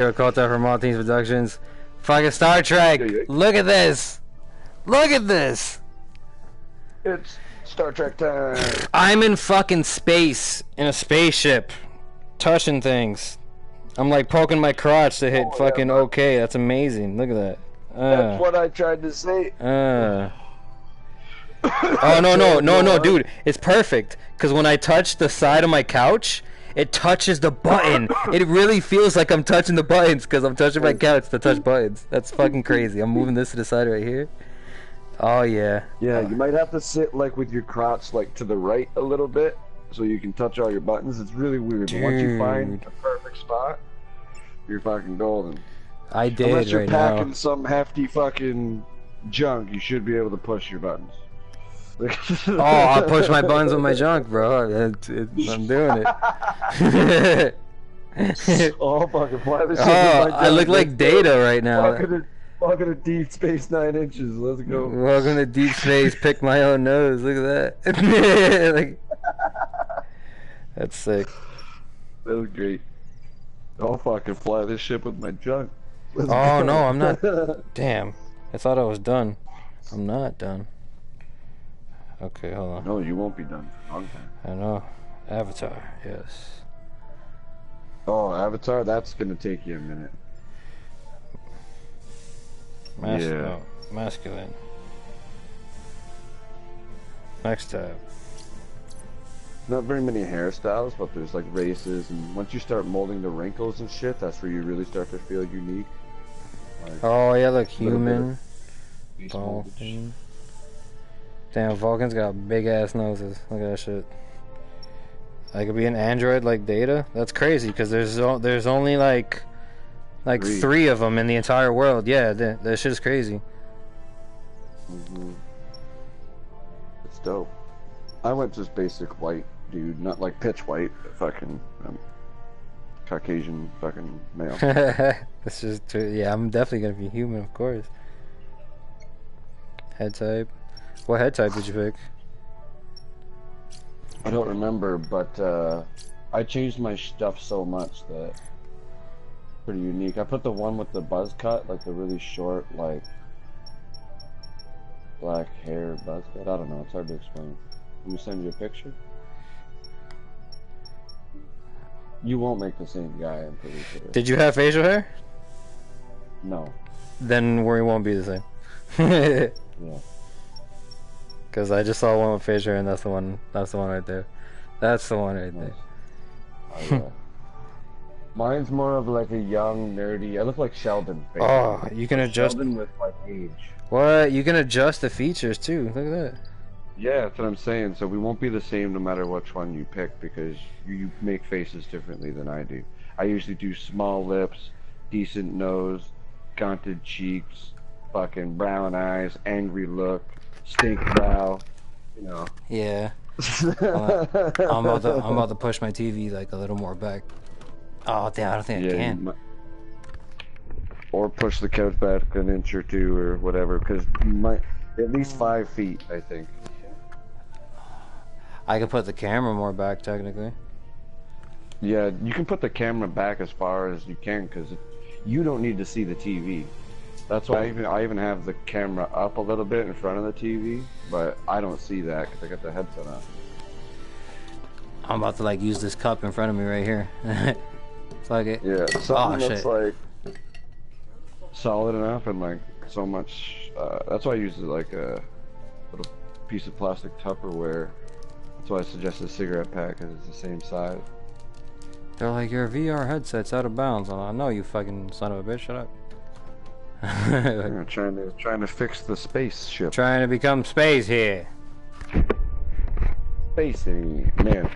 Koda from All Teams Productions. Fucking Star Trek. Look at this. Look at this. It's Star Trek time. I'm in fucking space in a spaceship, touching things. I'm like poking my crotch to hit fucking OK. That's amazing. Look at that. That's what I tried to say. Oh no, dude! It's perfect. Cause when I touch the side of my couch, it touches the button. It really feels like I'm touching the buttons because I'm touching my couch to touch buttons. That's fucking crazy. I'm moving this to the side right here. Oh yeah. Yeah, you might have to sit like with your crotch like to the right a little bit so you can touch all your buttons. It's really weird. Dude. Once you find a perfect spot, you're fucking golden. I did. Unless you're right packing now. some hefty fucking junk, you should be able to push your buttons. Oh, I push my buttons with my junk, bro. I'm doing it. Oh, fucking fly this shit. Oh, I look like Data right now. Welcome to Deep Space 9 inches. Let's go. Welcome to Deep Space. Pick my own nose. Look at that. Like, that's sick. That was great. I'll fucking fly this ship with my junk. Oh no, I'm not. Damn, I thought I was done. I'm not done. Okay, hold on. No, you won't be done for a long time. I know. Avatar, yes. Oh, Avatar, that's gonna take you a minute. No, masculine. Next tab. Not very many hairstyles, but there's like races, and once you start molding the wrinkles and shit, that's where you really start to feel unique. Like, oh yeah, look, human. Vulcan. Damn, Vulcan's got big ass noses. Look at that shit. I could be an android like Data. That's crazy because there's only like three of them in the entire world. Yeah, that shit is crazy. It's dope. I went just basic white dude, not like pitch white, but fucking Caucasian fucking male. It's just yeah, I'm definitely gonna be human, of course. Head type. What head type did you pick? I don't remember, but I changed my stuff so much that it's pretty unique. I put the one with the buzz cut, like the really short, like black hair buzz cut. I don't know, it's hard to explain. Let me send you a picture. You won't make the same guy, I'm pretty sure. Did you have facial hair? No. Then we won't be the same. Yeah. Cause I just saw one with facial hair, and that's the one. That's the one right there. That's the one right there. Oh, yeah. Mine's more of like a young, nerdy. I look like Sheldon. Basically. Oh, you can adjust. Sheldon with like age. What? You can adjust the features too. Look at that. Yeah, that's what I'm saying. So we won't be the same no matter which one you pick because you make faces differently than I do. I usually do small lips, decent nose, gaunted cheeks, fucking brown eyes, angry look, stink brow, you know. Yeah. I'm about to push my TV like a little more back. Oh damn! I don't think I can. Or push the couch back an inch or two or whatever, because at least 5 feet, I think. I could put the camera more back, technically. Yeah, you can put the camera back as far as you can, because you don't need to see the TV. That's why I even have the camera up a little bit in front of the TV, but I don't see that because I got the headset on. I'm about to like use this cup in front of me right here. Fuck it. Yeah, something that's shit. like solid enough and like so much. That's why I use like a little piece of plastic Tupperware. That's why I suggested a cigarette pack because it's the same size. They're like, your VR headset's out of bounds. I know, you fucking son of a bitch. Shut up. Yeah, trying to fix the spaceship. Trying to become space here. Spacey, man.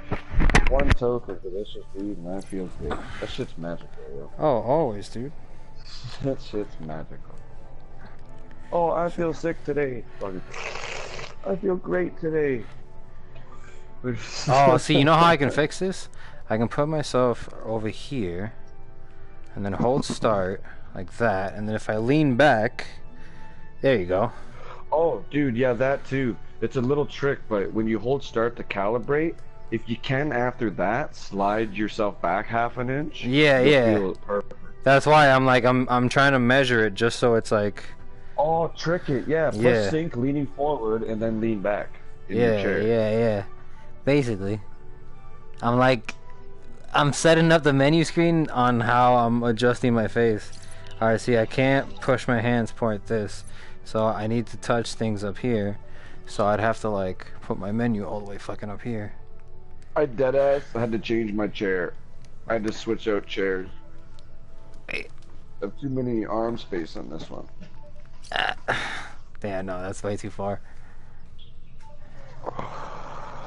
One toke of delicious food and that feels good. That shit's magical, yo. Oh, always, dude. That shit's magical. Oh, I feel sick today. I feel great today. Oh, see, you know how I can fix this? I can put myself over here, and then hold start, like that, and then if I lean back, there you go. Oh, dude, yeah, that too. It's a little trick, but when you hold start to calibrate, if you can after that, slide yourself back half an inch. Yeah, you'll yeah. feel perfect. That's why I'm like I'm trying to measure it just so it's like. Oh, trick it. Yeah, push Yeah. sync leaning forward and then lean back in your Yeah, chair. yeah. Basically, I'm setting up the menu screen on how I'm adjusting my face. Alright, see, I can't push my hands point this, so I need to touch things up here. So I'd have to like put my menu all the way fucking up here. I deadass had to change my chair. I had to switch out chairs. I have too many arm space on this one. Damn, no, that's way too far.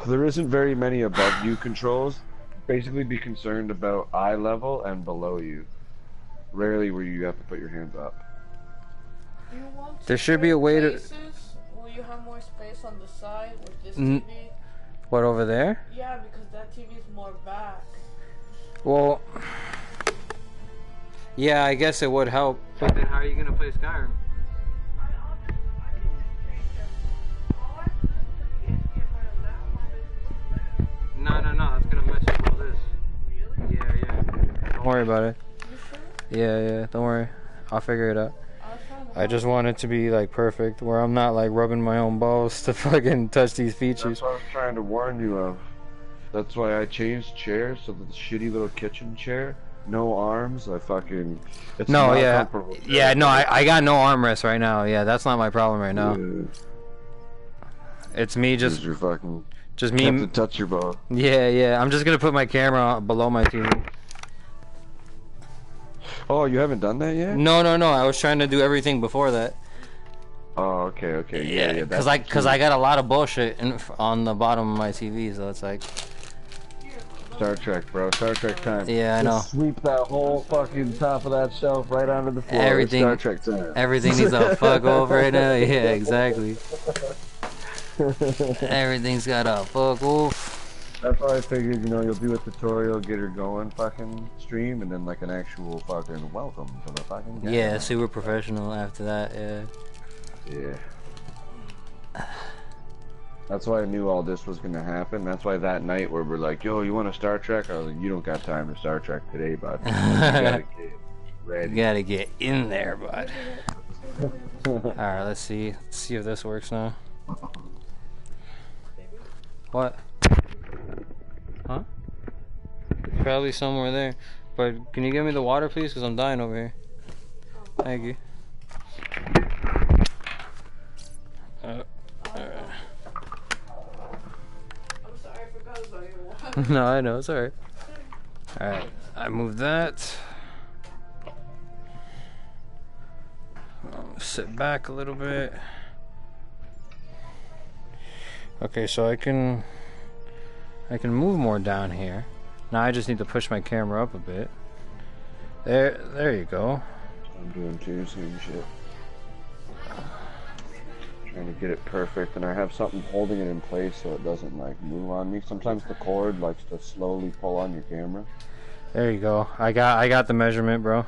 There isn't very many above you controls. Basically be concerned about eye level and below you. Rarely where you have to put your hands up. Do you want There should be a way to. Will you have more space on the side with this TV? What, over there? Yeah, because that TV is more back. Well, yeah, I guess it would help. But then how are you gonna play Skyrim? No, that's gonna mess up all this. Really? Yeah. Don't worry about it. You sure? Yeah, don't worry. I'll figure it out. I just want it to be like perfect, where I'm not like rubbing my own balls to fucking touch these features. That's what I was trying to warn you of. That's why I changed chairs, so the shitty little kitchen chair, no arms, it's no, not yeah. comfortable. Yeah, no, I got no armrest right now. Yeah, that's not my problem right now. Yeah. It's me just You're fucking me have to touch your ball. Yeah, I'm just gonna put my camera below my TV. Oh, you haven't done that yet? No, I was trying to do everything before that. Oh, okay. Yeah. Cause I got a lot of bullshit on the bottom of my TV, so it's like. Star Trek, bro. Star Trek time. Yeah, I know. Just sweep that whole fucking top of that shelf right onto the floor. Everything. Star Trek time. Everything needs to fuck off right now. Yeah, exactly. Everything's gotta fuck off. That's why I figured, you'll do a tutorial, get her going, fucking stream, and then like an actual fucking welcome to the fucking game. Yeah, super professional after that. Yeah. That's why I knew all this was gonna happen. That's why that night where we're like, yo, you want a Star Trek? I was like, you don't got time to Star Trek today, bud. You gotta get ready. You gotta get in there, bud. Alright, let's see. Let's see if this works now. What? Huh? It's probably somewhere there. But can you give me the water, please? Because I'm dying over here. Thank you. I'm sorry, I forgot about your water. No, I know, it's alright. Alright, I moved that. Sit back a little bit. Okay, so I can move more down here. Now I just need to push my camera up a bit. There you go. I'm doing too, same shit. Trying to get it perfect, and I have something holding it in place so it doesn't like move on me. Sometimes the cord likes to slowly pull on your camera. There you go. I got the measurement, bro.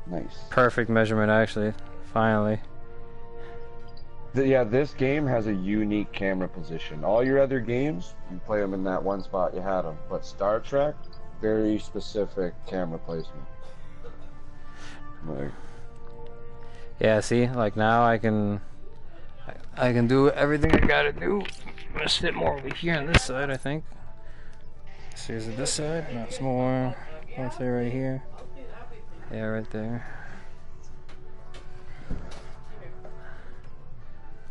Nice. Perfect measurement, actually. Finally. Yeah, this game has a unique camera position. All your other games, you play them in that one spot you had them. But Star Trek, very specific camera placement. Like, yeah, see, like now I can do everything I gotta do. I'm gonna sit more over here on this side, I think. See, is it this side? No, it's more. Let's say right here. Yeah, right there.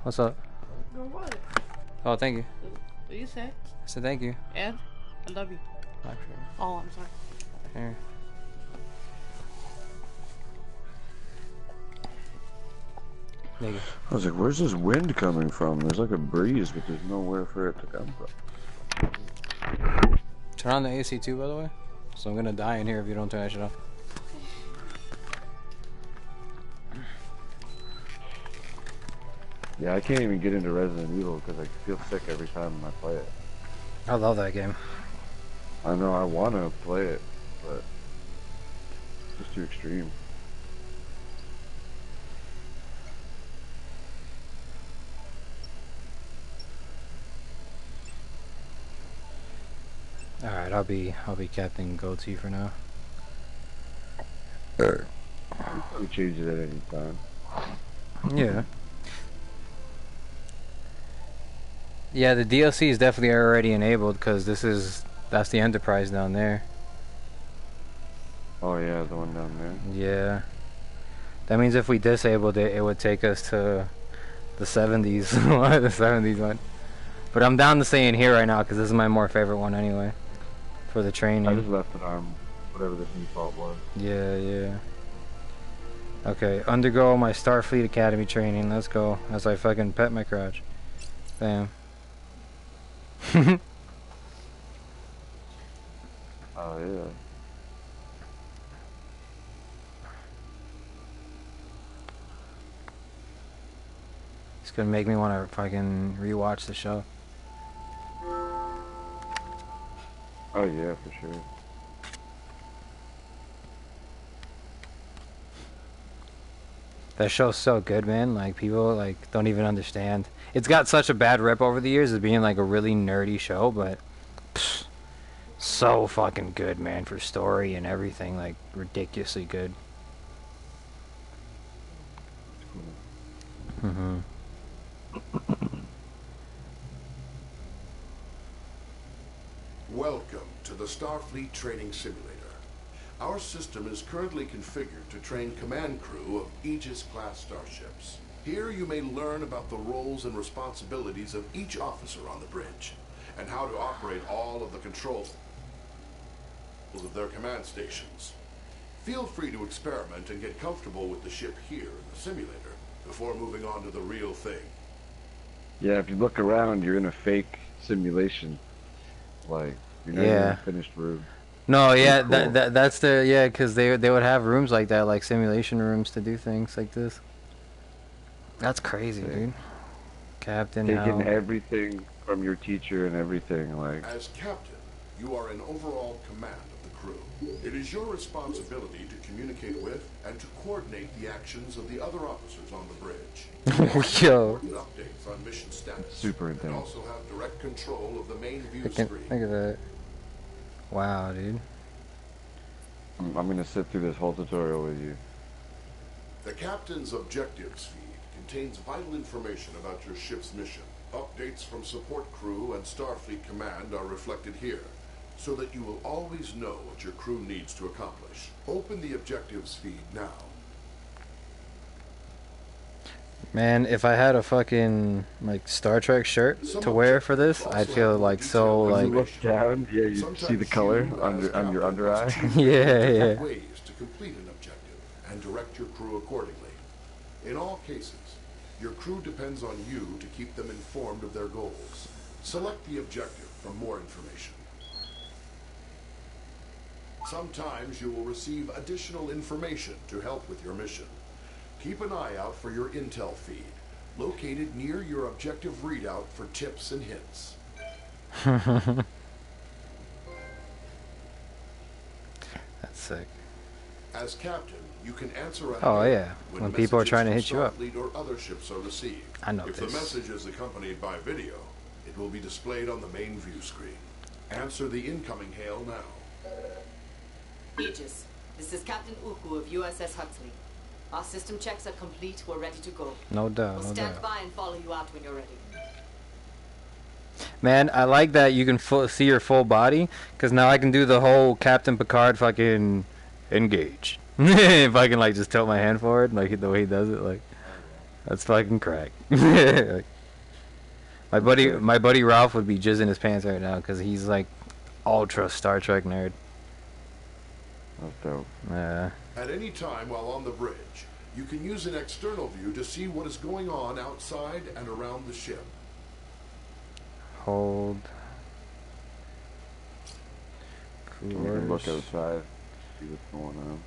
What's up? No water. Oh, thank you. What you say? I said thank you. And I love you. Not sure. Oh, I'm sorry. Here. Thank you. I was like, where's this wind coming from? There's like a breeze, but there's nowhere for it to come from. Turn on the AC too, by the way. So I'm gonna die in here if you don't turn that shit off. Yeah, I can't even get into Resident Evil because I feel sick every time I play it. I love that game. I know I want to play it, but it's just too extreme. All right, I'll be Captain Goatee for now. We change it at any time. Yeah. Yeah, the DLC is definitely already enabled because that's the Enterprise down there. Oh yeah, the one down there. Yeah. That means if we disabled it, it would take us to the 70s. The 70s one. But I'm down to stay in here right now because this is my more favorite one anyway. For the training. I just left it on whatever the default was. Yeah, yeah. Okay, undergo my Starfleet Academy training. Let's go. As I fucking pet my crotch. Bam. Oh yeah. It's gonna make me want to fucking rewatch the show. Oh yeah, for sure. That show's so good, man. Like, people, like, don't even understand. It's got such a bad rep over the years as being, like, a really nerdy show, but... Pfft, so fucking good, man, for story and everything. Like, ridiculously good. Mm-hmm. Welcome to the Starfleet Training Simulator. Our system is currently configured to train command crew of Aegis-class starships. Here you may learn about the roles and responsibilities of each officer on the bridge, and how to operate all of the controls of their command stations. Feel free to experiment and get comfortable with the ship here in the simulator before moving on to the real thing. Yeah, if you look around, you're in a fake simulation. Like, you're not in a finished room. No, yeah, cool. that's the, yeah, because they would have rooms like that, like simulation rooms to do things like this. That's crazy, dude. Captain, taking everything from your teacher and everything, like. As captain, you are in overall command of the crew. It is your responsibility to communicate with and to coordinate the actions of the other officers on the bridge. Yo. Updates on mission status. Super intense. And also have direct control of the main view Look screen. at that. Wow, dude. I'm gonna sit through this whole tutorial with you. The captain's objectives feed contains vital information about your ship's mission. Updates from support crew and Starfleet Command are reflected here, so that you will always know what your crew needs to accomplish. Open the objectives feed now. Man, if I had a fucking, like, Star Trek shirt to wear for this, I'd feel, like, so, like... When you look down, yeah, you see the color on your under eye. Yeah. Ways to complete an objective and direct your crew accordingly. In all cases, your crew depends on you to keep them informed of their goals. Select the objective for more information. Sometimes you will receive additional information to help with your mission. Keep an eye out for your intel feed, located near your objective readout for tips and hints. That's sick. As captain, you can answer a Oh yeah, when people are trying to hit you up. Or other ships are received. I know If this. the message is accompanied by video, it will be displayed on the main view screen. Answer the incoming hail now. Aegis, this is Captain Uku of USS Huxley. Our system checks are complete. We're ready to go. No doubt, We'll no stand doubt. by and follow you out when you're ready. Man, I like that you can see your full body, because now I can do the whole Captain Picard fucking engage. If I can, like, just tilt my hand forward, like, the way he does it, like, that's fucking crack. Like, my buddy Ralph would be jizzing his pants right now, because he's, like, ultra Star Trek nerd. That's dope. Yeah. At any time while on the bridge, you can use an external view to see what is going on outside and around the ship. Hold. You can look outside, see what's going on.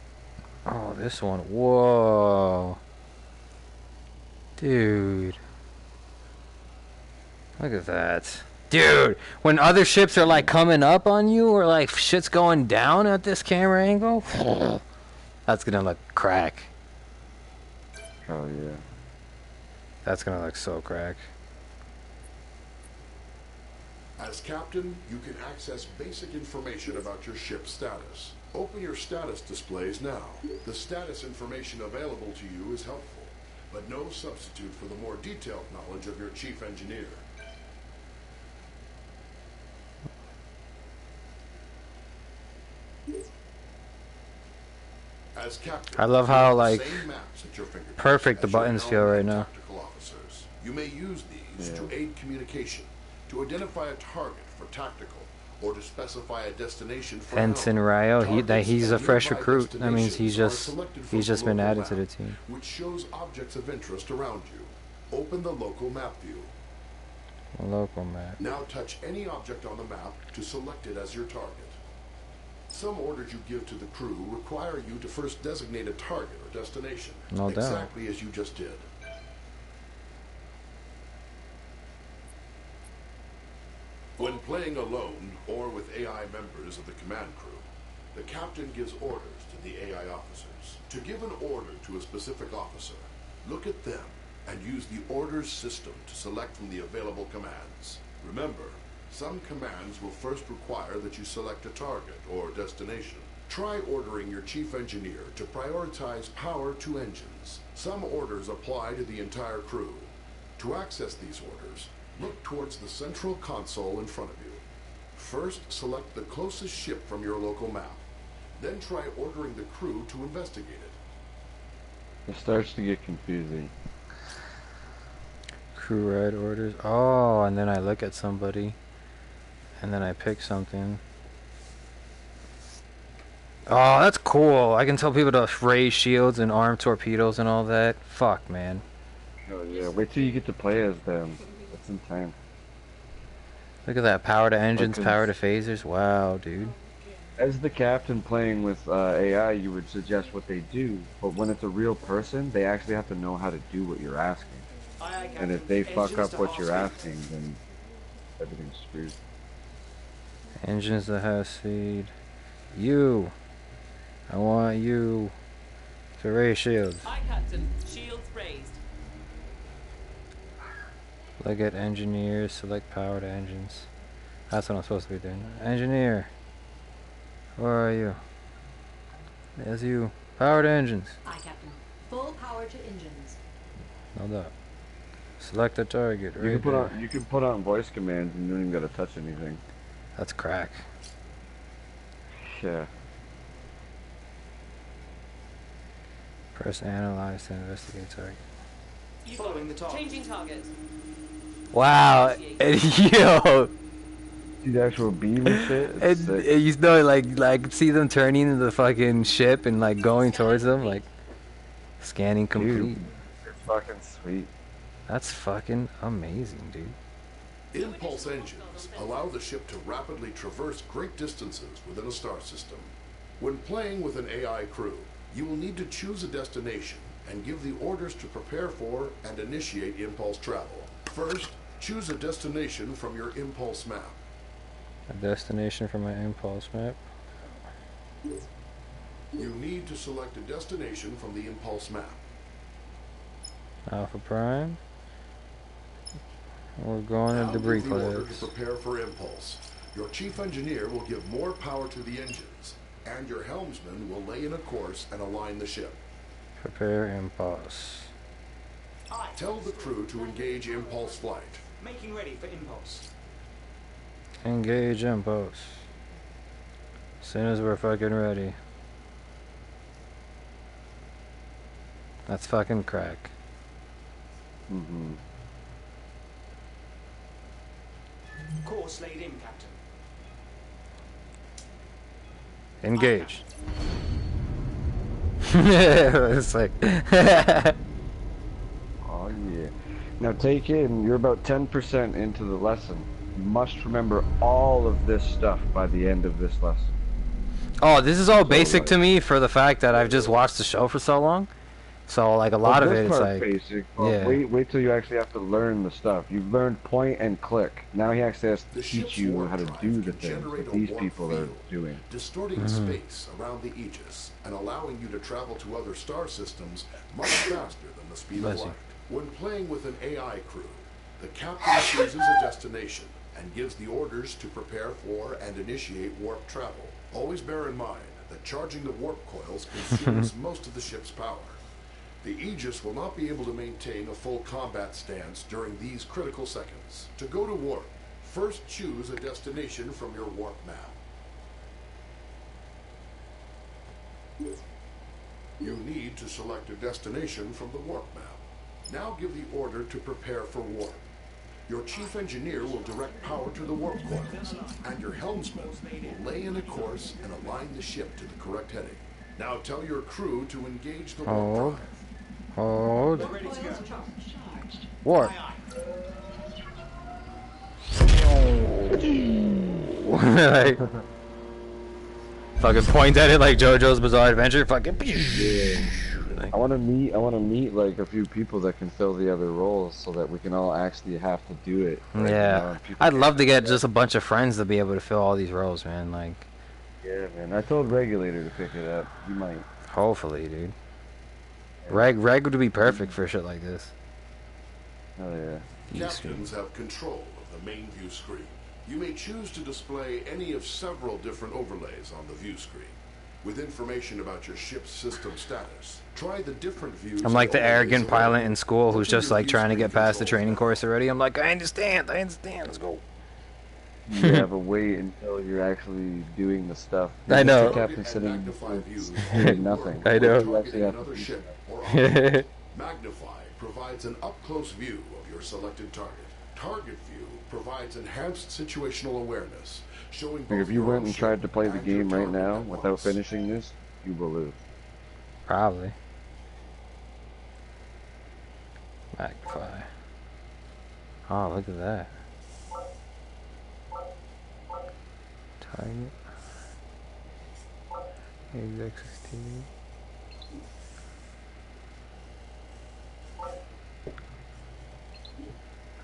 Oh, this one. Whoa. Dude. Look at that. Dude, when other ships are like coming up on you or like shit's going down at this camera angle, that's gonna look crack. Oh yeah. That's gonna look so crack. As captain, you can access basic information about your ship's status. Open your status displays now. The status information available to you is helpful, but no substitute for the more detailed knowledge of your chief engineer. As captain, I love how, like, same maps at your fingertips perfect the as your buttons feel helmet right and now. tactical officers. You may use these to aid communication, to identify a target for tactical, or to specify a destination for Ensign help. Ryo, Targets he's a and fresh nearby recruit. That means he's destinations are selected from just the been local added to the map, team. which shows objects of interest around you. Open the local map view. Local map. Now touch any object on the map to select it as your target. Some orders you give to the crew require you to first designate a target or destination, No doubt. exactly as you just did. When playing alone or with AI members of the command crew, the captain gives orders to the AI officers. To give an order to a specific officer, look at them and use the orders system to select from the available commands. Remember, some commands will first require that you select a target or destination. Try ordering your chief engineer to prioritize power to engines. Some orders apply to the entire crew. To access these orders, look towards the central console in front of you. First, select the closest ship from your local map. Then try ordering the crew to investigate it. It starts to get confusing. Crew ride orders. Oh, and then I look at somebody. And then I pick something. Oh, that's cool. I can tell people to raise shields and arm torpedoes and all that. Fuck, man. Oh yeah, wait till you get to play as them. That's insane. Look at that. Power to engines, Okay. power to phasers. Wow, dude. As the captain playing with AI, you would suggest what they do, but when it's a real person, they actually have to know how to do what you're asking. And if they fuck up what you're asking, then everything's screwed. Engines that have speed. You. I want you to raise shields. Aye, Captain. Shields raised. Look at engineers. Select power to engines. That's what I'm supposed to be doing. Engineer. Where are you? There's you. Power to engines. Aye, Captain. Full power to engines. No doubt. Select a target. You Right can put there. on voice commands and you don't even gotta touch anything. That's crack. Yeah. Press analyze to investigate target. Following the target. Changing target. Wow. And, yo. See the actual beam and shit? It's And, sick. you know, like see them turning into the fucking ship and like going towards them, like scanning complete. Dude, it's fucking sweet. That's fucking amazing, dude. Impulse engines allow the ship to rapidly traverse great distances within a star system. When playing with an AI crew, you will need to choose a destination and give the orders to prepare for and initiate impulse travel. First, choose a destination from your impulse map. A destination for my impulse map. You need to select a destination from the impulse map. Alpha Prime. We're going Now to debris give the order to class. prepare for impulse. Your chief engineer will give more power to the engines, and your helmsman will lay in a course and align the ship. Prepare impulse. Aye. Tell the crew to engage impulse flight. Making ready for impulse. Engage impulse. As soon as we're fucking ready. That's fucking crack. Mm-hmm. Course laid in, Captain. Engage. It's like Oh yeah. Now take in, you're about 10% into the lesson. You must remember all of this stuff by the end of this lesson. oh, this is all basic like- to me for the fact that I've just watched the show for so long. So like a lot of this it, it's part's like basic. Well, yeah. Wait till you actually have to learn the stuff. You've learned point and click. Now he actually has to The teach ship's you warp how to drive do the can things generate that a these warp people are field, doing. distorting space around the Aegis and allowing you to travel to other star systems much faster than the speed of Bless you. light. When playing with an AI crew, the captain chooses a destination and gives the orders to prepare for and initiate warp travel. Always bear in mind that charging the warp coils consumes most of the ship's power. The Aegis will not be able to maintain a full combat stance during these critical seconds. To go to warp, first choose a destination from your warp map. You need to select a destination from the warp map. Now give the order to prepare for warp. Your chief engineer will direct power to the warp coils, and your helmsman will lay in a course and align the ship to the correct heading. Now tell your crew to engage the warp drive. Hold. Ready to go. Warp. Like, fucking point at it like JoJo's Bizarre Adventure. Fucking. I want to meet like a few people that can fill the other roles, so that we can all actually have to do it. Right? Yeah, I'd love to get just a bunch of friends to be able to fill all these roles, man. Like, yeah, man. I told Regulator to pick it up. You might. Hopefully, dude. Reg would be perfect for shit like this. Oh yeah. Captains have control of the main view screen. You may choose to display any of several different overlays on the view screen, with information about your ship's system status. Try the different views. I'm like the arrogant pilot in school who's just like trying to get past the training course already. I'm like, I understand, let's go. Yeah, but wait until you're actually doing the stuff. I know. Captain sitting doing nothing. I know. You actually have to Another do ship that. or object. Magnify provides an up-close view of your selected target. Target view provides enhanced situational awareness, showing Like both if you your went own and ship tried to play the and your game right target now at without once. finishing this, you will lose. Probably. Magnify. Oh, look at that. Target. Exec 16.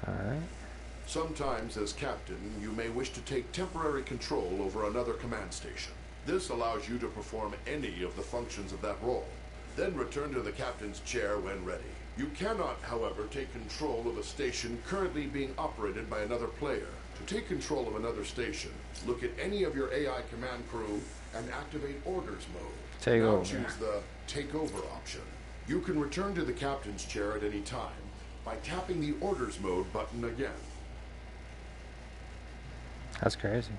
Alright. Sometimes, as captain, you may wish to take temporary control over another command station. This allows you to perform any of the functions of that role. Then return to the captain's chair when ready. You cannot, however, take control of a station currently being operated by another player. To take control of another station, look at any of your AI command crew and activate orders mode. Take now over. choose the Take Over option. You can return to the captain's chair at any time by tapping the Orders Mode button again. That's crazy.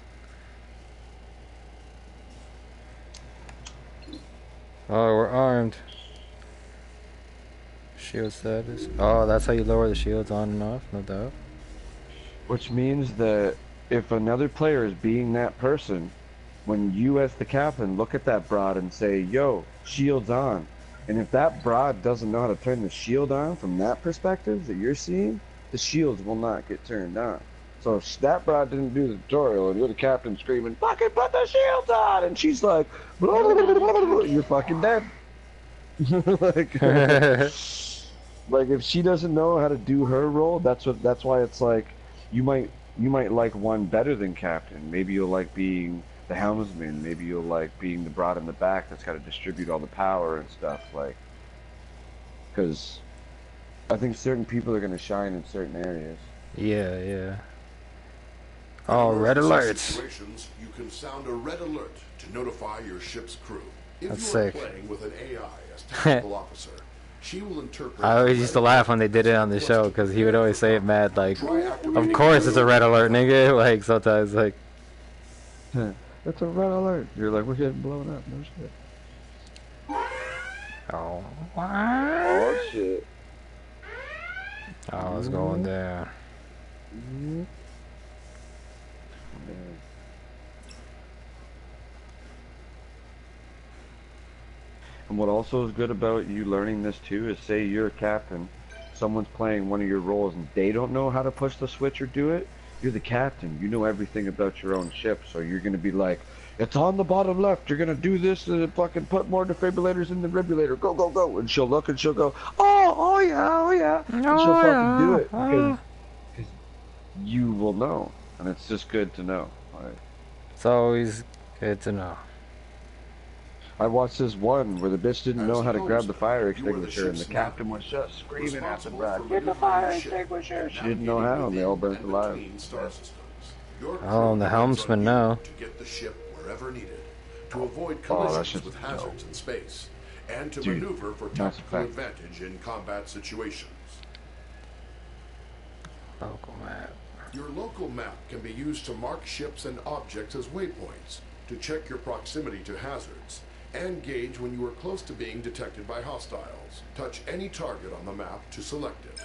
Oh, we're armed. Shield status. Oh, that's how you lower the shields on and off, no doubt. Which means that if another player is being that person, when you as the captain look at that broad and say, yo, shield's on. And if that broad doesn't know how to turn the shield on from that perspective that you're seeing, the shields will not get turned on. So if that broad didn't do the tutorial and you're the captain screaming, fucking put the shields on! And she's like, blah, blah, blah, blah, blah, you're fucking dead. like, like if she doesn't know how to do her role, that's why it's like, you might like one better than captain. Maybe you'll like being the helmsman. Maybe you'll like being the broad in the back that's got to distribute all the power and stuff. Like, because I think certain people are going to shine in certain areas. Yeah, yeah. Oh, red alerts. Situations, you can sound a red alert to notify your ship's crew. If That's you are sick. playing with an AI as tactical officer, she will interpret. I always used to laugh when they did it on the show because he would always say it mad like, of course it's a red alert, nigga. Like sometimes like, That's a red alert. You're like, we're getting blown up. No shit. oh, Oh shit. oh, it's going down. And what also is good about you learning this too is, say you're a captain, someone's playing one of your roles and they don't know how to push the switch or do it. You're the captain. You know everything about your own ship, so you're gonna be like, it's on the bottom left. You're gonna do this and fucking put more defibrillators in the defibrillator. Go, go, go. And she'll look and she'll go, oh yeah, oh yeah. And she'll fucking do it because you will know, and it's just good to know. Like, It's always good to know. I watched this one where the bitch didn't know how to grab the fire You are the extinguisher, and the ship's captain was just screaming at the bride, get the fire extinguisher. She didn't know how, and they all burnt alive. Between star systems. Your crew Oh, I'm the depends on helmsman you now. to get the ship wherever needed, to avoid Oh, that collisions shit's with dope. hazards in space, and to Dude, maneuver for Mass tactical Effect. advantage in combat situations. Local map. Your local map can be used to mark ships and objects as waypoints, to check your proximity to hazards, and gauge when you are close to being detected by hostiles. Touch any target on the map to select it.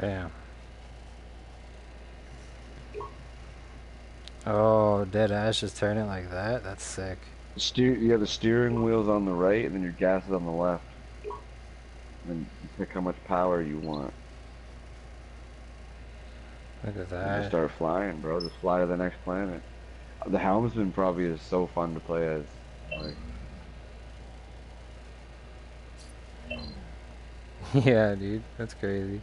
Damn. Oh, dead ash is turning like that? That's sick. You have the steering wheel's on the right, and then your gas is on the left. And then you pick how much power you want. Look at And that. just start flying, bro. Just fly to the next planet. The helmsman probably is so fun to play as. Like, Yeah, dude. That's crazy.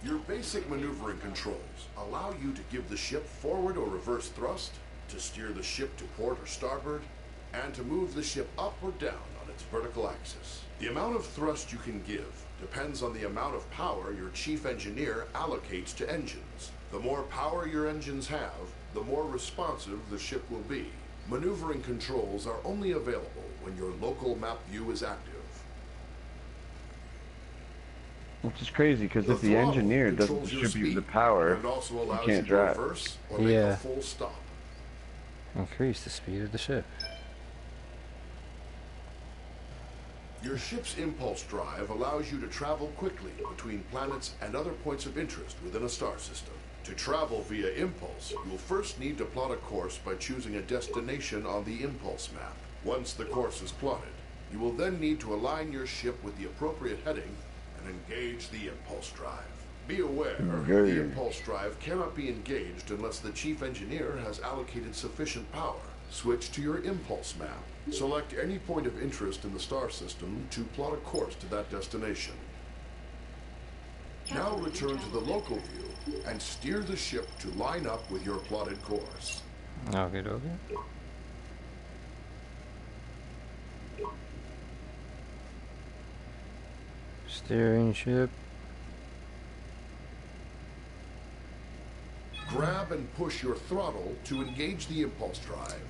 Your basic maneuvering controls allow you to give the ship forward or reverse thrust, to steer the ship to port or starboard, and to move the ship up or down on its vertical axis. The amount of thrust you can give depends on the amount of power your chief engineer allocates to engines. The more power your engines have, the more responsive the ship will be. Maneuvering controls are only available when your local map view is active. which is crazy, because if the throttle engineer doesn't controls your distribute the speed, power, and it also you allows can't to drive. reverse or make Yeah. a full stop. Increase the speed of the ship. Your ship's impulse drive allows you to travel quickly between planets and other points of interest within a star system. To travel via impulse, you'll first need to plot a course by choosing a destination on the impulse map. Once the course is plotted, you will then need to align your ship with the appropriate heading and engage the impulse drive. Be aware, Okay. the impulse drive cannot be engaged unless the chief engineer has allocated sufficient power. Switch to your impulse map. Select any point of interest in the star system to plot a course to that destination. Now return to the local view and steer the ship to line up with your plotted course. Okay, okay. Steering ship. Grab and push your throttle to engage the impulse drive.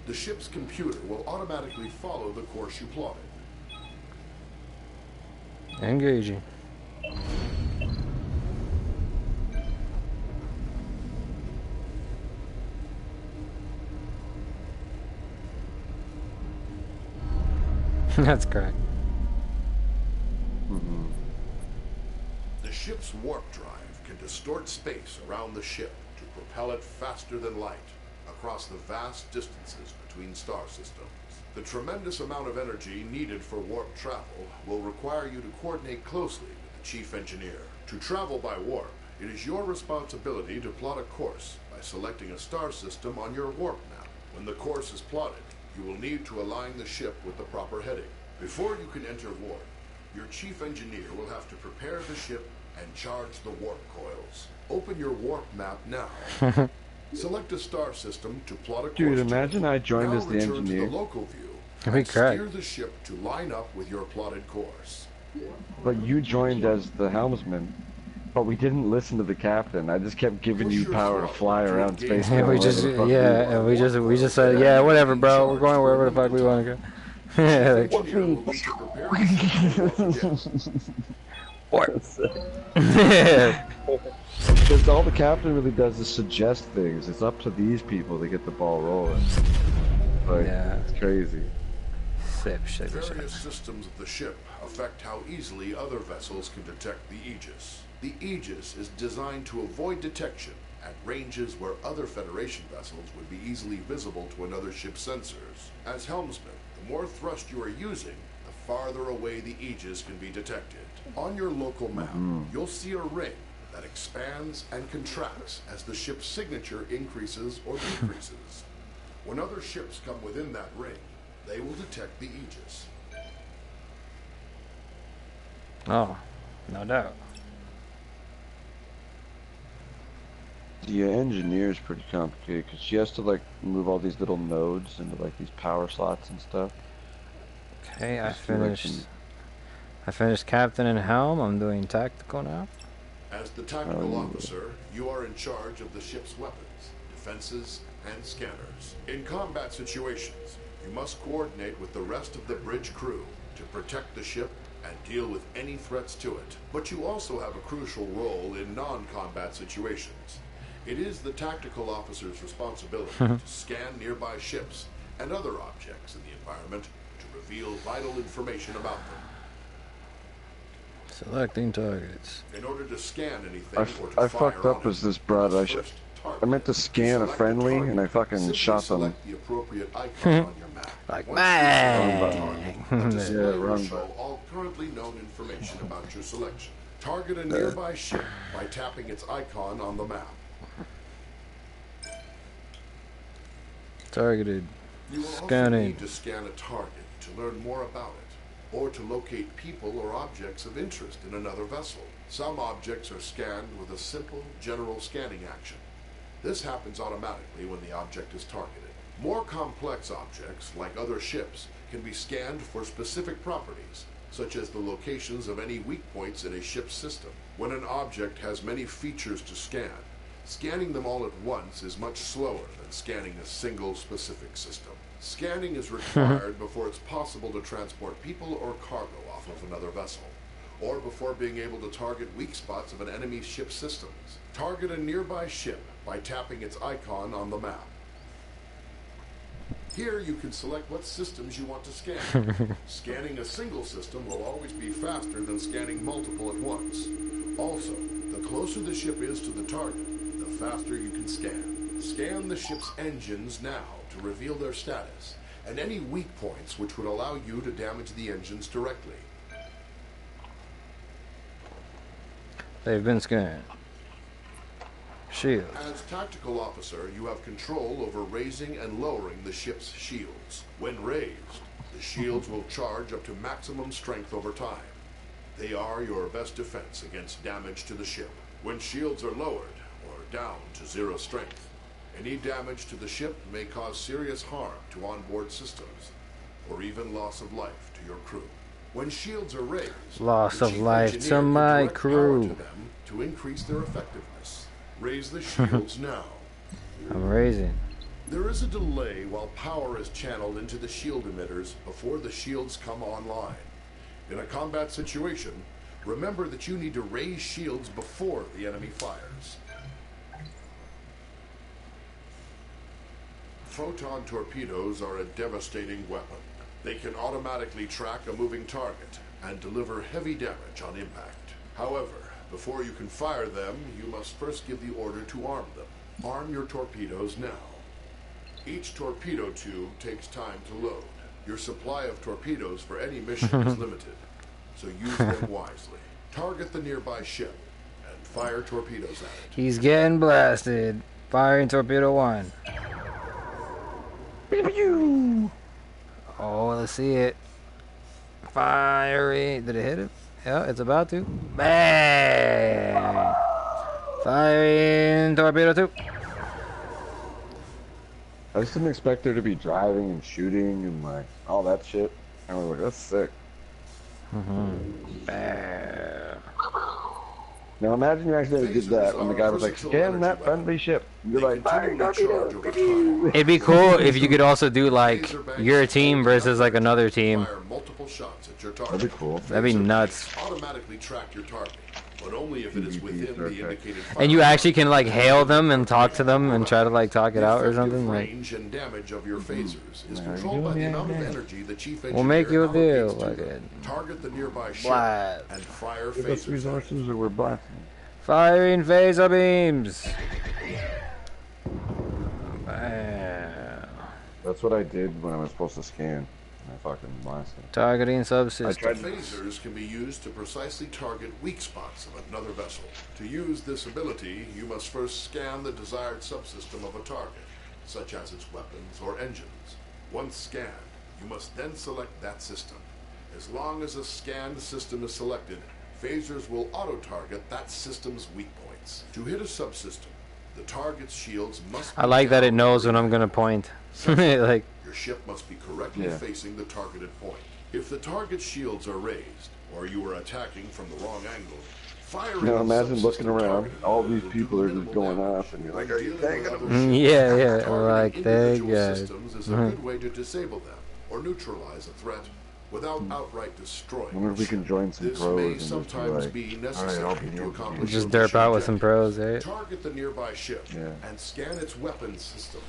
The ship's computer will automatically follow the course you plotted. Engaging. That's correct. The ship's warp drive can distort space around the ship to propel it faster than light across the vast distances between star systems. The tremendous amount of energy needed for warp travel will require you to coordinate closely with the chief engineer. To travel by warp, it is your responsibility to plot a course by selecting a star system on your warp map. When the course is plotted, you will need to align the ship with the proper heading. Before you can enter warp, your chief engineer will have to prepare the ship and charge the warp coils. Open your warp map now. Select a star system to plot a course. Dude, to. imagine I joined Now as the return engineer. to the local view We and cracked. steer the ship to line up with your plotted course. But you joined as the helmsman. But we didn't listen to the captain. I just kept giving you power to fly around space. Yeah, going we just wherever the fuck we yeah, want. and we just said yeah, whatever, bro. We're going wherever the fuck we want to go. Yeah, like, Engineer will need to prepare the system once again. Because all the captain really does is suggest things. It's up to these people to get the ball rolling. Like, Yeah. it's crazy. Sip, shit, Various systems of the ship affect how easily other vessels can detect the Aegis. The Aegis is designed to avoid detection at ranges where other Federation vessels would be easily visible to another ship's sensors. As helmsman, the more thrust you are using, the farther away the Aegis can be detected. On your local map, you'll see a ring that expands and contracts as the ship's signature increases or decreases. When other ships come within that ring, they will detect the Aegis. Oh, no doubt. The engineer is pretty complicated because she has to like move all these little nodes into like these power slots and stuff. Okay, I Just do, like, finished. I finished captain and helm. I'm doing tactical now. As the tactical officer, you are in charge of the ship's weapons, defenses, and scanners. In combat situations, you must coordinate with the rest of the bridge crew to protect the ship and deal with any threats to it. But you also have a crucial role in non-combat situations. It is the tactical officer's responsibility to scan nearby ships and other objects in the environment to reveal vital information about them. Selecting targets. In order to scan anything or to I fire fucked up on as this broad. I meant to scan a friendly and I fucking shot them. the appropriate icon on your map. Like, Once bang! a display Yeah, will wrong show button. all currently known information about your selection. Target a nearby ship by tapping its icon on the map. Targeted. You will also Scanning. need to scan a target to learn more about it, or to locate people or objects of interest in another vessel. Some objects are scanned with a simple general scanning action. This happens automatically when the object is targeted. More complex objects, like other ships, can be scanned for specific properties, such as the locations of any weak points in a ship's system. When an object has many features to scan, scanning them all at once is much slower than scanning a single specific system. Scanning is required before it's possible to transport people or cargo off of another vessel, or before being able to target weak spots of an enemy ship's systems. Target a nearby ship by tapping its icon on the map. Here you can select what systems you want to scan. Scanning a single system will always be faster than scanning multiple at once. Also, the closer the ship is to the target, the faster you can scan. Scan the ship's engines now to reveal their status, and any weak points which would allow you to damage the engines directly. They've been scanned. Shield. As tactical officer, you have control over raising and lowering the ship's shields. When raised, the shields will charge up to maximum strength over time. They are your best defense against damage to the ship. When shields are lowered, or down to 0 strength, any damage to the ship may cause serious harm to onboard systems, or even loss of life to your crew. When shields are raised, Loss the of chief life engineer to can my direct power crew. to them to increase their effectiveness. Raise the shields now. I'm raising. There is a delay while power is channeled into the shield emitters before the shields come online. In a combat situation, remember that you need to raise shields before the enemy fires. Photon torpedoes are a devastating weapon. They can automatically track a moving target and deliver heavy damage on impact. However, before you can fire them, you must first give the order to arm them. Arm your torpedoes now. Each torpedo tube takes time to load. Your supply of torpedoes for any mission is limited, so use them wisely. Target the nearby ship and fire torpedoes at it. He's getting blasted. Firing torpedo 1. Oh, let's see it. Firing. Did it hit it? Yeah, it's about to. Bang! Firing torpedo 2. I just didn't expect there to be driving and shooting and like all that shit. I was like, that's sick. Bang. Now imagine you actually did that when the guy was like, scan that friendly ship. You're like, fire torpedo. It'd be cool if you could also do like your team versus like another team. Fire multiple shots at your target. That'd be cool. That'd be nuts. Automatically track your target, but only if it is within the indicated fire. And you actually can like hail them and talk to them and try to like talk it out or Effective something. Like, range and damage of your phasers is controlled by the amount of energy the chief engineer we'll make you a deal. allocates to Like them. it. Target the nearby ship Blast. and fire Give us phasers. resources or we're blasting. Firing phaser beams. Bam. That's what I did when I was supposed to scan. I fucking blasted. Targeting I subsystem. tried Phasers can be used to precisely target weak spots of another vessel. To use this ability, you must first scan the desired subsystem of a target, such as its weapons or engines. Once scanned, you must then select that system. As long as a scanned system is selected, phasers will auto-target that system's weak points. To hit a subsystem, the target's shields must be I like that it down knows when or I'm gonna point. Like, your ship must be correctly Yeah. facing the targeted point. If the target's shields are raised, or you are attacking from the wrong angle, You know, imagine looking around, all these people are just going off, and you're like, are you taking them? Yeah, yeah, like they individual got. systems is a good way to disable them or neutralize a threat without outright destroying. I wonder if we can join some This pros may and just sometimes be be like, necessary alright, I'll be to here. accomplish Just your derp out with mission some pros, eh? Target the nearby ship Yeah. and scan its weapon systems.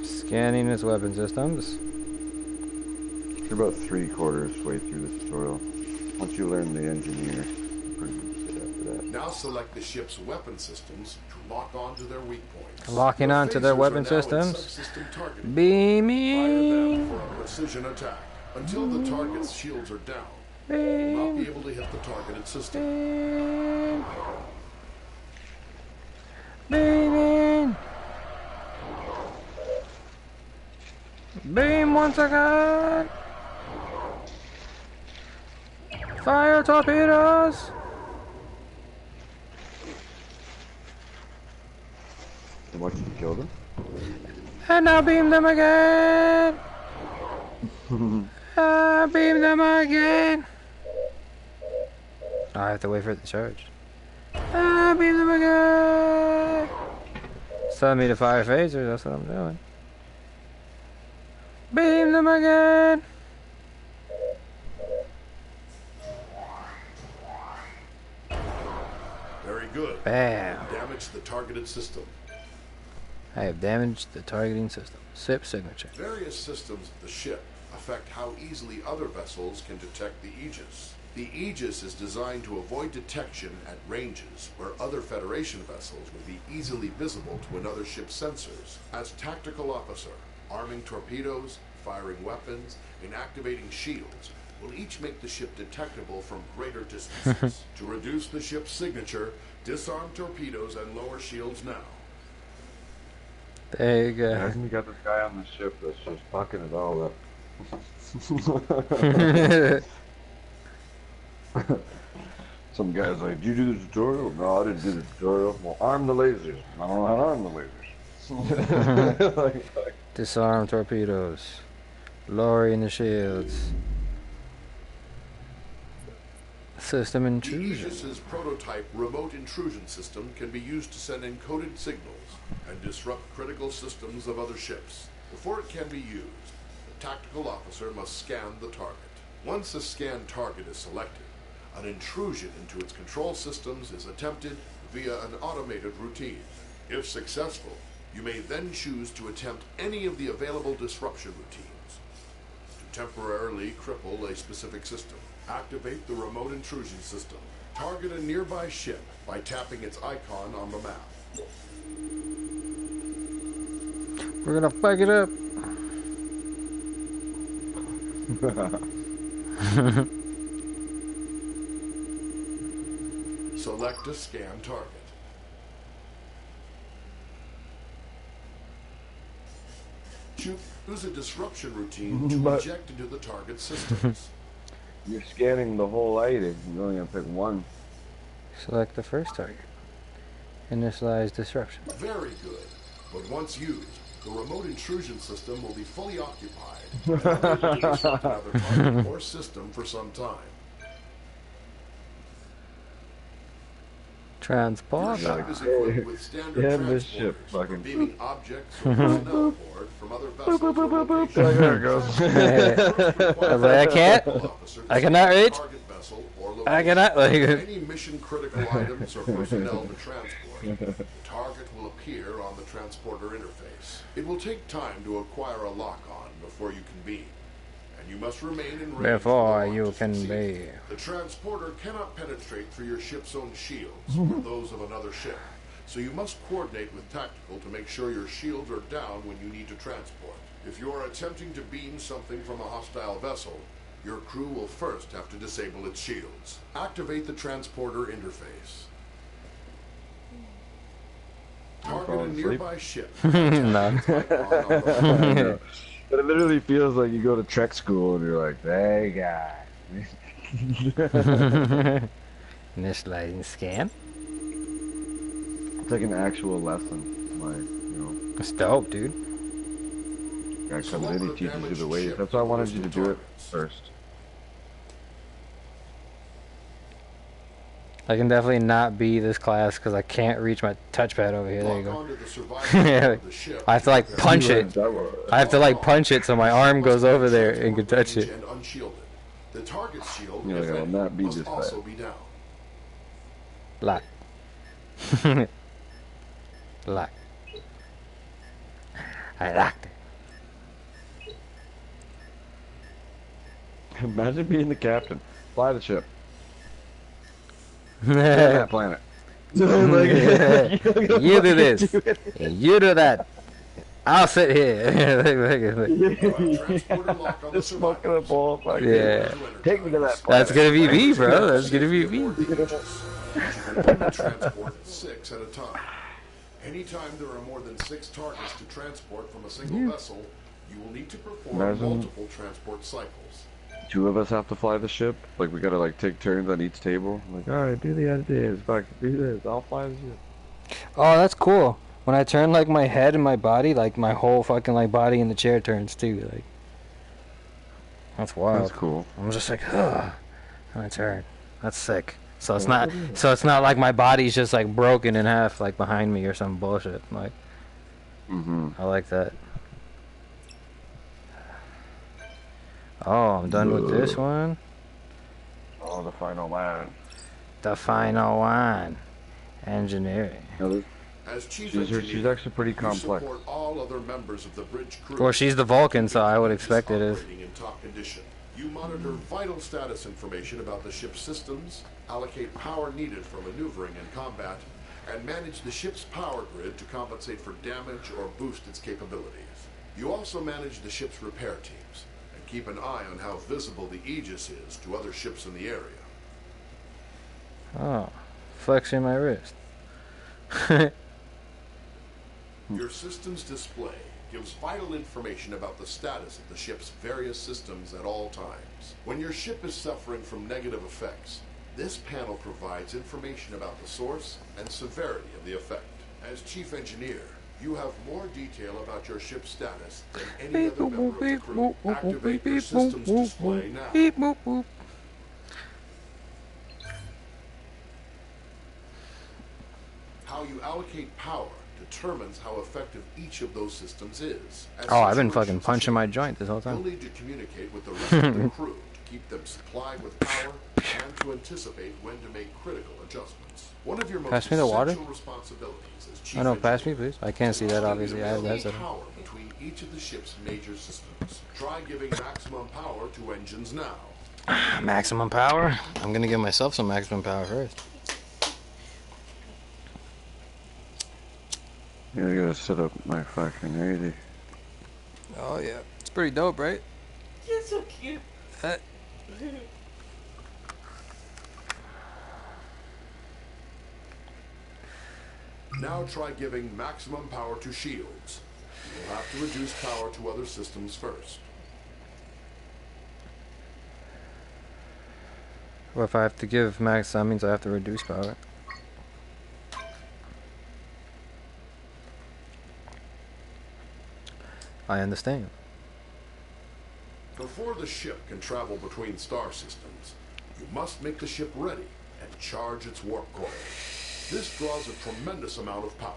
Scanning its weapon systems. You're about 3/4 way through the tutorial. Once you learn the engineer, you're pretty much good after that. Now select the ship's weapon systems to lock onto their weak points. Locking Your onto their phasers weapon are now in systems. subsystem targeting. Fire Beaming. them for a precision attack. Until the target's shields are down, you will not be able to hit the targeted system. Beaming. Beam once again. Fire torpedoes. And once you kill them, And now beam them again. Beam them again. I have to wait for it to charge. Beam them again. It's telling me to fire phasers, that's what I'm doing. Beam them again. Very good. Bam. Damage the targeted system. I have damaged the targeting system. SIP signature. Various systems of the ship affect how easily other vessels can detect the Aegis. The Aegis is designed to avoid detection at ranges where other Federation vessels would be easily visible to another ship's sensors. As tactical officer, arming torpedoes, firing weapons, and activating shields will each make the ship detectable from greater distances. To reduce the ship's signature, disarm torpedoes and lower shields now. There you go. imagine you got this guy on the ship that's just fucking it all up. Some guy's like, did you do the tutorial? No, I didn't do the tutorial. Well, arm the lasers. I don't know how to arm the lasers. like, Disarm torpedoes. Lowering the shields. System The intrusion. Aegis's prototype remote intrusion system can be used to send encoded signals and disrupt critical systems of other ships. Before it can be used, the tactical officer must scan the target. Once a scanned target is selected, an intrusion into its control systems is attempted via an automated routine. If successful, you may then choose to attempt any of the available disruption routines to temporarily cripple a specific system. Activate the remote intrusion system. Target a nearby ship by tapping its icon on the map. We're gonna fuck it up. Select a scan target. Choose a disruption routine to inject into the target systems. you're scanning the whole item. You're only gonna pick one. Select the first target. Initialize disruption. Very good. But once used, the remote intrusion system will be fully occupied and unable to disrupt another target or system for some time. Your Transport. ship is equipped with standard Yeah, this ship transporters for fucking- beaming objects or personnel aboard from other vessels or locations. There it goes. I was like, I can't. I cannot reach. Target vessel or I location. cannot. Like, Any mission critical items or personnel to transport, the target will appear on the transporter interface. It will take time to acquire a lock-on before you can beam, and you must remain in range before for the you lock to can succeed. be. The transporter cannot penetrate through your ship's own shields or those of another ship, so you must coordinate with tactical to make sure your shields are down when you need to transport. If you are attempting to beam something from a hostile vessel, your crew will first have to disable its shields. Activate the transporter interface. Target a falling asleep? nearby ship. No. But it literally feels like you go to Trek school and you're like, hey guy. Initializing scan. It's like an actual lesson. Like, you know, That's dope, dude. guy comes in, he teaches you the ways. That's why I wanted you to do it first. I can definitely not be this class because I can't reach my touchpad over here. There you Lock go. onto the survivor of the ship I have to like punch it. I have to like punch it so my arm goes over there and can touch it. and unshielded. The target shield, Yeah, if it will any, not be must this also fast. be down. Lock. Lock. I locked it. Imagine being the captain. Fly the ship. That planet. You do this. You do that. I'll sit here. Transporter lock on the Just smoking a survivors. ball. Fuck Yeah. Take me to that planet. That's gonna be me, bro. That's gonna be me. You can only transport 6 at a time. Anytime there are more than 6 targets to transport from a single vessel, you will need to perform Imagine- multiple transport cycles. 2 of us have to fly the ship. Like we gotta like take turns on each table. Like, all right, do the ideas. Fuck, do this. I'll fly the ship. Oh, that's cool. When I turn like my head and my body, like my whole fucking like body in the chair turns too. Like that's wild. That's cool. I'm just like, ugh, and I turn. That's sick. So it's not. So it's not like my body's just like broken in half, like behind me or some bullshit. Like, I like that. Oh, I'm done with this one. Oh, the final man. The final one. Engineering. No, As chief she's engineer, actually pretty you complex. support all other members of the bridge crew. Well, she's the Vulcan, so I would expect it is. Operating in top condition. You monitor vital status information about the ship's systems, allocate power needed for maneuvering and combat, and manage the ship's power grid to compensate for damage or boost its capabilities. You also manage the ship's repair teams and keep an eye on how visible the Aegis is to other ships in the area. Oh, flexing my wrist. Your system's display gives vital information about the status of the ship's various systems at all times. When your ship is suffering from negative effects, this panel provides information about the source and severity of the effect. As chief engineer, you have more detail about your ship's status than any other member of the crew. Activate your system's display now. How you allocate power determines how effective each of those systems is. As Oh, I've been situations fucking punching my change, joint this whole you'll time. need to communicate with the rest of the crew to keep them supplied with power and to anticipate when to make critical adjustments. One of your most Pass me the water. essential responsibilities as chief Oh no, pass me engineer please. I can't see that obviously. I have that allocate set. power between each of the ship's major systems. Try giving maximum power to engines now. Maximum power? I'm gonna give myself some maximum power first. Yeah, I gotta set up my fucking 80. Oh yeah, it's pretty dope, right? You're so cute. Now try giving maximum power to shields. You'll have to reduce power to other systems first. Well, if I have to give max, that means I have to reduce power. I understand. Before the ship can travel between star systems, you must make the ship ready and charge its warp coil. This draws a tremendous amount of power,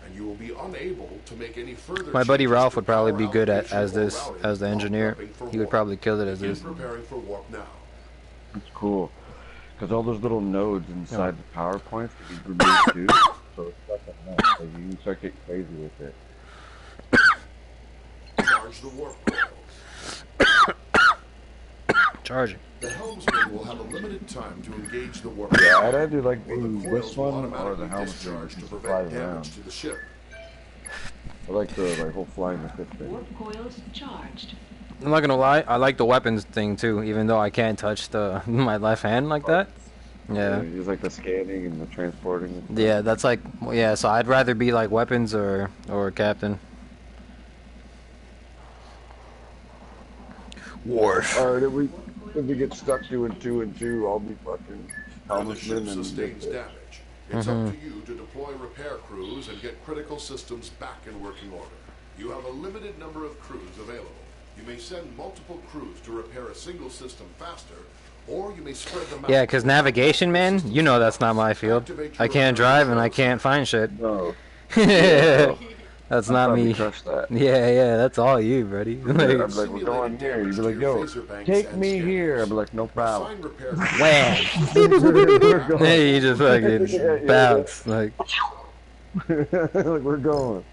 and you will be unable to make any further My buddy changes Ralph to would probably power be good at allocation as or this, routing as the while engineer. prepping for He would warp. probably kill it as Begin this. preparing for warp now. It's cool. Because all those little nodes inside the power points can be removed too. So it's fucking nice. Like, you can start getting crazy with it. Charge the warp coils. Charging. The helmsman will have a limited time to engage the warp Yeah, coil. I'd either like Or the do coils this will one or the automatically helmet discharge to to fly prevent around. damage to the ship. I like the whole flying the ship thing. Warp coils charged. I'm not gonna lie, I like the weapons thing too, even though I can't touch the my left hand like that. Yeah. It's like the scanning and the transporting. And stuff. Yeah, that's like, yeah, so I'd rather be like weapons or captain. Worf. Alright, if we get stuck doing 2 and 2, I'll be fucking When the ship helmsman and sustains damage, it's up to you to deploy repair crews and get critical systems back in working order. You have a limited number of crews available. You may send multiple crews to repair a single system faster, or you may spread them out. Yeah, because navigation, man, you know that's not my field. I can't drive and I can't find shit. No. Yeah, That's I'd not probably me. crush that. Yeah, that's all you, buddy. I'm like, we're going here. You'd be like, yo, take me here. I'd be like, no problem. Assign repair Wham! Hey, you just fucking bounce. Like, like, we're going.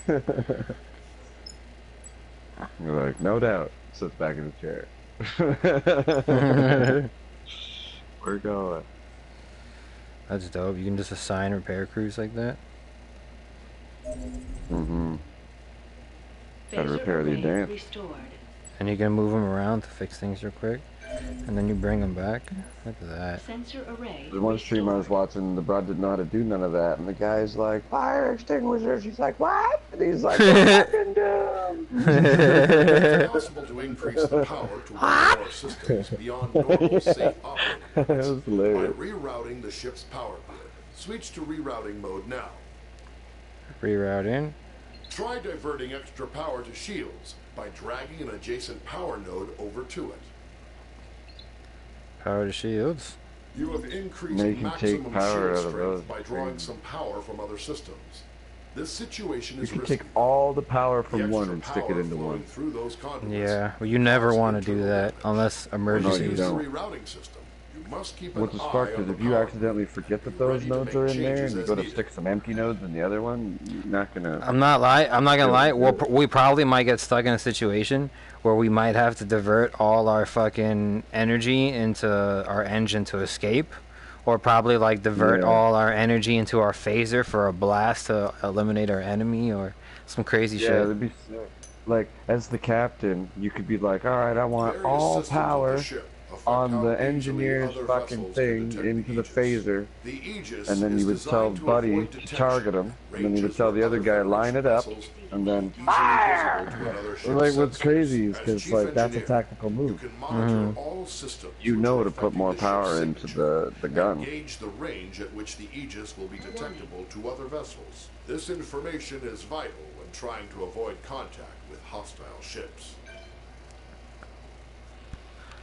You're like, no doubt. Sits back in the chair. We're going. that's dope. You can just assign repair crews like that. Mm-hmm. Gotta repair the dance. Restored. And you can move them around to fix things real quick. And then you bring them back. Look at that. Sensor array. There's one stream I was watching, the broad didn't know how to do none of that, and the guy's like, fire extinguisher. She's like, what? And he's like, fucking dumb. It's possible to increase the power to one of our systems beyond normal safe operating That was modes by hilarious. rerouting the ship's power grid. Switch to rerouting mode now. Reroute in. Try diverting extra power to shields by dragging an adjacent power node over to it. Power to shields. You have increased Now you can maximum take power shield out of those strength by drawing things. some power from other systems. This situation You is can risky. take all the power The from one extra and stick it power into flowing one. through those conduits Yeah, well, you never want to do internal that damage. unless No, you emergencies. don't. The rerouting system. You must keep an What's the eye spark? on Because the if you power accidentally grid. forget that Be those ready to nodes make are in there changes and you as go to needed. stick some empty nodes in the other one, you're not gonna. I'm not gonna lie. We probably might get stuck in a situation where we might have to divert all our fucking energy into our engine to escape, or probably like divert Yeah. all our energy into our phaser for a blast to eliminate our enemy, or some crazy Yeah, shit. that'd be sick. Like, as the captain, you could be like, alright, I want Various all systems of the power ship affect on how the easily engineer's other fucking vessels can thing detect into the Aegis. phaser. The Aegis And then is you would tell designed to Buddy avoid to detection. target him, and then you would Ranges tell the where other other guy, line it up, vessels and then easily fire! visible to another ship's Like, what's sensors. crazy is As because, chief like, that's a engineer, tactical You move. can monitor all systems You which know are to put affecting more the power ship's into signature the and gun. gauge the range at which the Aegis will be detectable to other vessels. This information is vital when trying to avoid contact with hostile ships.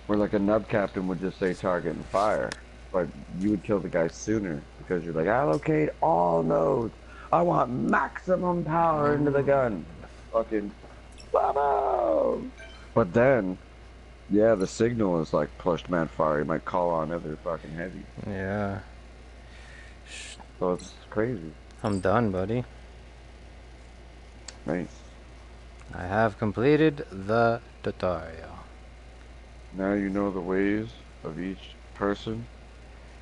Where, like, a nub captain would just say target and fire. But you would kill the guy sooner because you're like, allocate all nodes. I want maximum power into the gun. Fucking, bam! But then, yeah, the signal is like pushed mad fire. You might call on other fucking heavy. Yeah, So it's crazy. I'm done, buddy. Nice. I have completed the tutorial. Now you know the ways of each person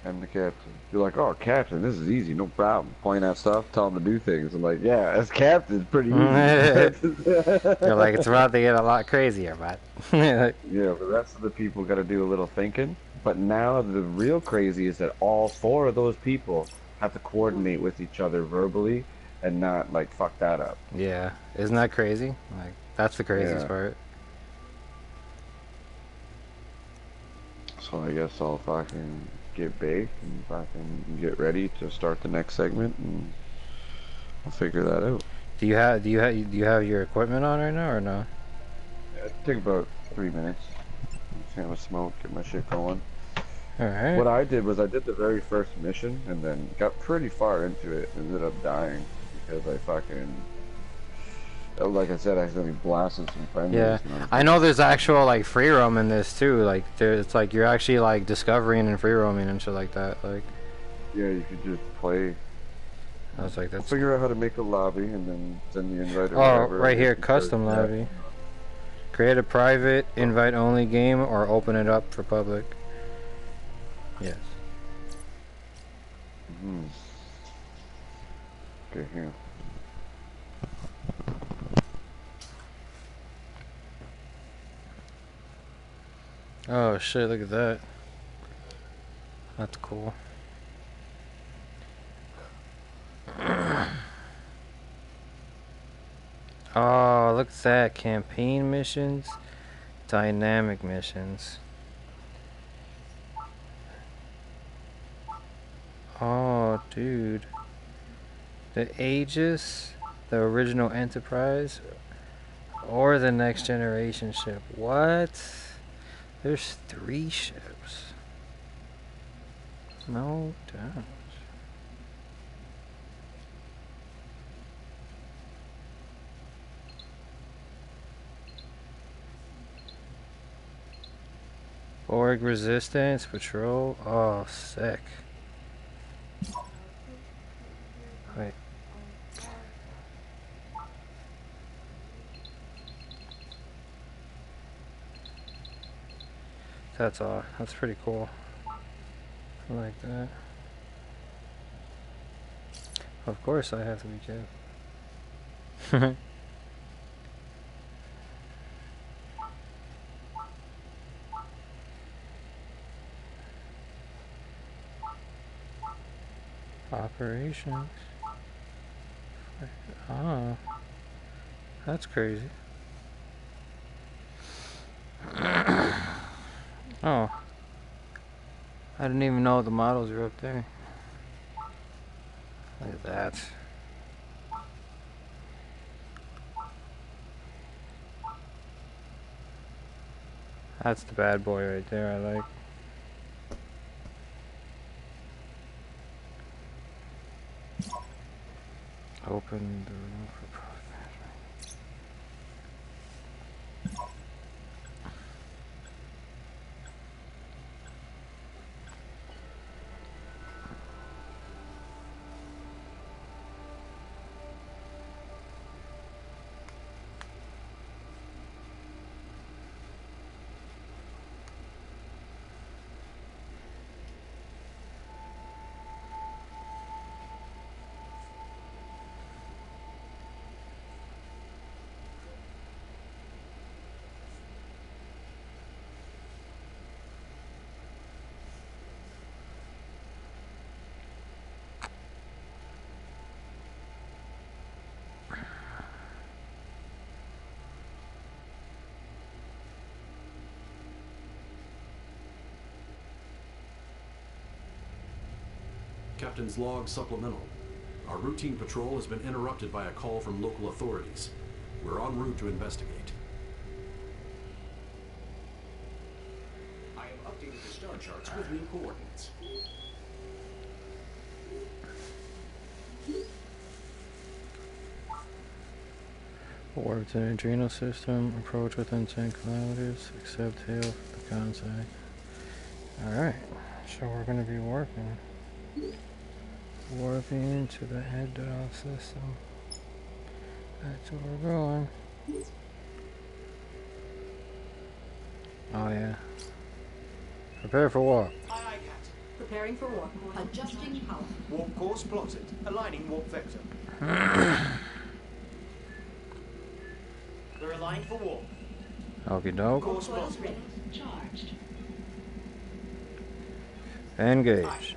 and the captain. You're like, oh, captain, this is easy, no problem. Point at stuff, tell him to do things. I'm like, yeah, as captain, it's pretty easy. You're like, it's about to get a lot crazier, but Yeah, the rest of the people got to do a little thinking. But now the real crazy is that all four of those people have to coordinate with each other verbally and not, like, fuck that up. yeah, isn't that crazy? Like, that's the craziest Yeah. part. So I guess I'll fucking get baked and fucking get ready to start the next segment, and I'll figure that out. Do you have your equipment on right now or no? Yeah, it'll take about 3 minutes. Just have a smoke, get my shit going. All right. What I did was I did the very first mission and then got pretty far into it and ended up dying because I fucking, like I said, I accidentally blasted some friends. Yeah, I know there's actual like free roam in this too. Like it's like you're actually like discovering and free roaming and shit like that. Like Yeah, you could just play. I was like, that's Figure out how to make a lobby and then send the invite or oh whatever. right here, Because, custom yeah. lobby. Create a private invite only game or open it up for public. Yes. Mhm. Okay, here. Oh shit! Look at that. That's cool. Oh, look at that. Campaign missions, dynamic missions. Oh, dude. The Aegis, the original Enterprise, Or the next generation ship. What? There's 3 ships. No doubt. Borg resistance, patrol. Oh, sick. Wait. That's all. That's pretty cool. I like that. Of course I have to be careful. Operations. Oh. That's crazy. Oh. I didn't even know the models were up there. Look at that. That's the bad boy right there, I like. Open the room for product management. Captain's log supplemental. Our routine patrol has been interrupted by a call from local authorities. We're en route to investigate. I have updated the star charts with new coordinates. Warp to the adrenal system. Approach within 10 kilometers. Accept hail for the contact. Alright. So we're going to be warping. Warping to the head off system. That's where we're going. Oh yeah. Prepare for warp. Aye, aye, Cat. Preparing for warp. Adjusting power. Warp course plotted. Aligning warp vector. We're aligned for warp. Okie doke. Course Coils plotted. ready. Charged. Engage.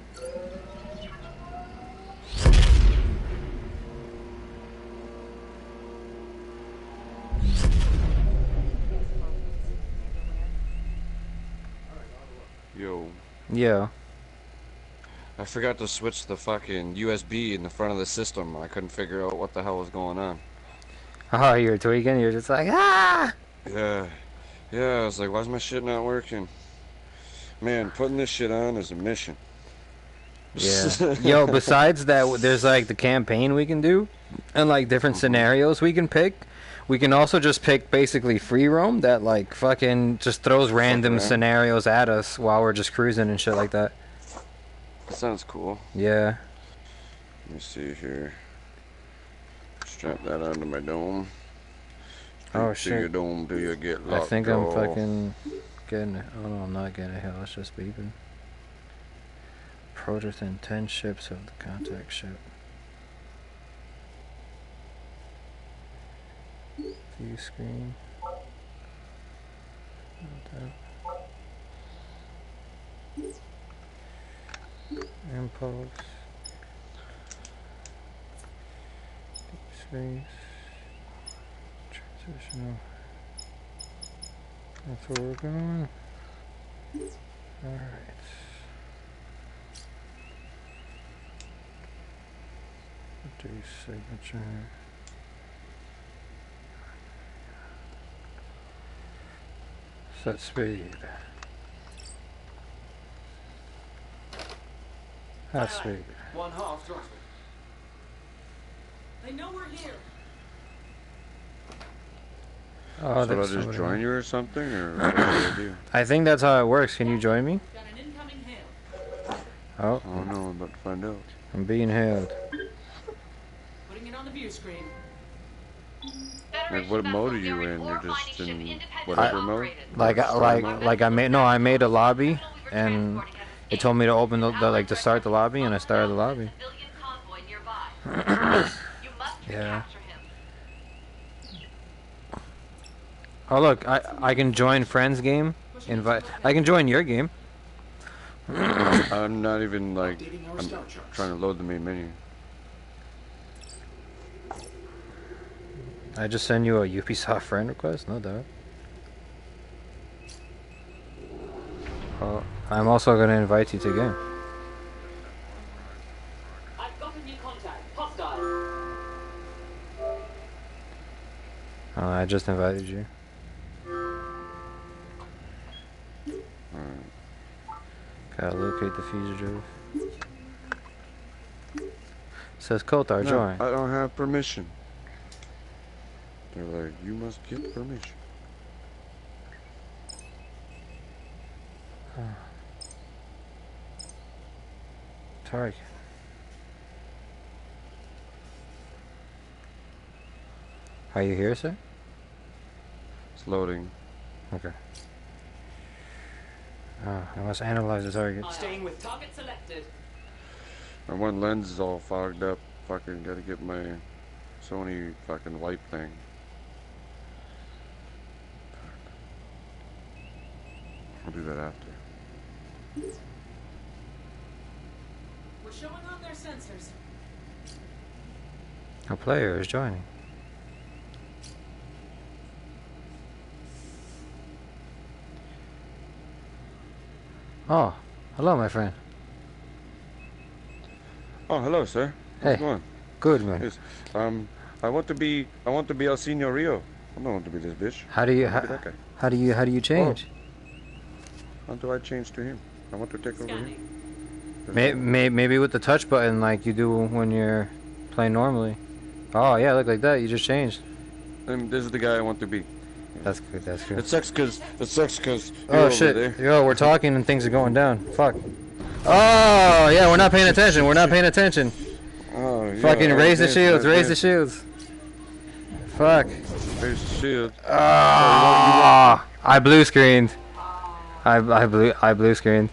Yo, Yeah. I forgot to switch the fucking USB in the front of the system. I couldn't figure out what the hell was going on. Oh, you're tweaking? You're just like, ah! Yeah, I was like, why's my shit not working? Man, putting this shit on is a mission. Yeah. Yo, besides that, there's like the campaign we can do, and like different scenarios we can pick. We can also just pick basically free roam that like fucking just throws random around. scenarios at us while we're just cruising and shit like that. That sounds cool. Yeah. Let me see here. Strap that onto my dome. Oh Do shit. your dome, do you get I locked? think I'm fucking getting it. Oh no, I'm not getting a hill. It's just beeping. Approach within 10 ships of the contact ship. View screen. Impulse. Deep space. Transitional. That's where we're going. Alright. Reduce signature. Set speed. That's speed. 1/2 throttle. They know we're here. Oh, Should I that's just somebody. join you or something, or what do I do? I think that's how it works. Can you join me? Got an incoming hail. Oh, I don't know. I'm about to find out. I'm being hailed. Putting it on the view screen. Like, what mode are you in? You're just in whatever mode? Like I made a lobby, and it told me to open to start the lobby, and I started the lobby. Yeah. Oh look, I can join friends game. Invite. I can join your game. I'm not even like. Updating our I'm star charts. trying to load the main menu. I just send you a Ubisoft friend request. No doubt. Oh, I'm also gonna invite you to game. I've got a new contact. Hostile. Oh, I just invited you. Gotta locate the fugitive. Says Kotar, No, join. I don't have permission. They're like, you must get permission. Tarek. Are you here, sir? It's loading. Okay. I must analyze the target. Staying with target selected. My one lens is all fogged up. Fucking gotta get my Sony fucking wipe thing. I'll do that after. We're showing on their sensors. A player is joining. Oh, hello, my friend. Oh, hello, sir. Hey. How's it going? Good, man. Yes. I want to be El Senor Rio. I don't want to be this bitch. How do you I want to be that guy. how do you change? How do I change to him? I want to take over him. Scanning. Maybe with the touch button like you do when you're playing normally. Oh yeah, look like that. You just changed. This is the guy I want to be. That's good. That's good. It sucks cause Oh shit! Yo, we're talking and things are going down. Fuck. Oh yeah, we're not paying attention. We're not paying attention. Oh, yeah, Fucking raise the shields. Raise the shields. Fuck. Raise the shield. Ah! I blue screened. I blue screened.